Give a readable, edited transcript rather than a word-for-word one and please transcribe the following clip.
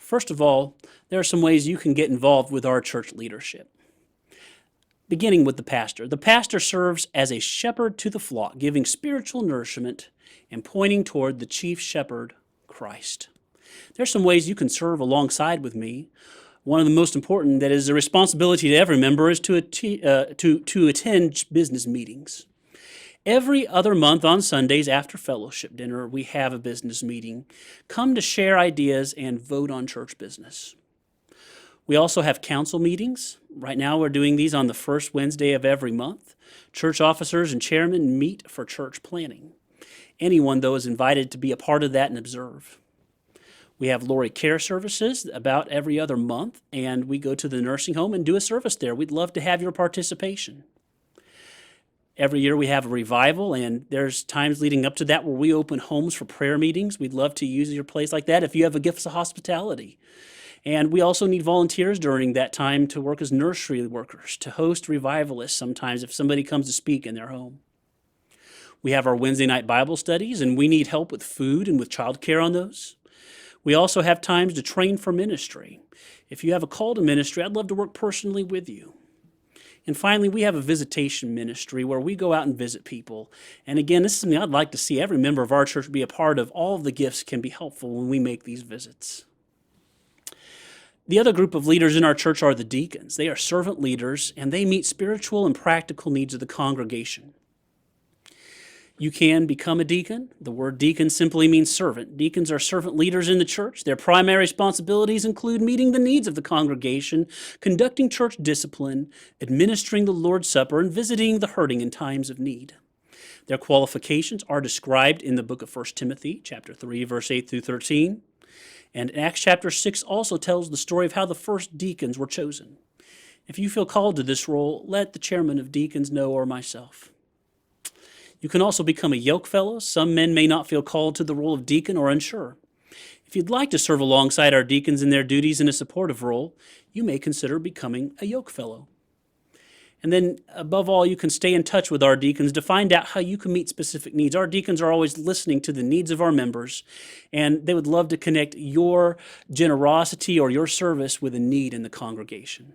First of all, there are some ways you can get involved with our church leadership. Beginning with the pastor. The pastor serves as a shepherd to the flock, giving spiritual nourishment and pointing toward the chief shepherd, Christ. There's some ways you can serve alongside with me. One of the most important that is a responsibility to every member is to attend business meetings. Every other month on Sundays after fellowship dinner, we have a business meeting. Come to share ideas and vote on church business. We also have council meetings. Right now we're doing these on the first Wednesday of every month. Church officers and chairmen meet for church planning. Anyone, though, is invited to be a part of that and observe. We have Lori Care Services about every other month, and we go to the nursing home and do a service there. We'd love to have your participation. Every year we have a revival, and there's times leading up to that where we open homes for prayer meetings. We'd love to use your place like that if you have a gift of hospitality. And we also need volunteers during that time to work as nursery workers, to host revivalists sometimes if somebody comes to speak in their home. We have our Wednesday night Bible studies, and we need help with food and with childcare on those. We also have times to train for ministry. If you have a call to ministry, I'd love to work personally with you. And finally, we have a visitation ministry where we go out and visit people. And again, this is something I'd like to see every member of our church be a part of. All of the gifts can be helpful when we make these visits. The other group of leaders in our church are the deacons. They are servant leaders, and they meet spiritual and practical needs of the congregation. You can become a deacon. The word deacon simply means servant. Deacons are servant leaders in the church. Their primary responsibilities include meeting the needs of the congregation, conducting church discipline, administering the Lord's Supper, and visiting the hurting in times of need. Their qualifications are described in the book of 1 Timothy, chapter 3, verse 8 through 13. And Acts chapter 6 also tells the story of how the first deacons were chosen. If you feel called to this role, let the chairman of deacons know or myself. You can also become a yoke fellow. Some men may not feel called to the role of deacon or unsure. If you'd like to serve alongside our deacons in their duties in a supportive role, you may consider becoming a yoke fellow. And then, above all, you can stay in touch with our deacons to find out how you can meet specific needs. Our deacons are always listening to the needs of our members, and they would love to connect your generosity or your service with a need in the congregation.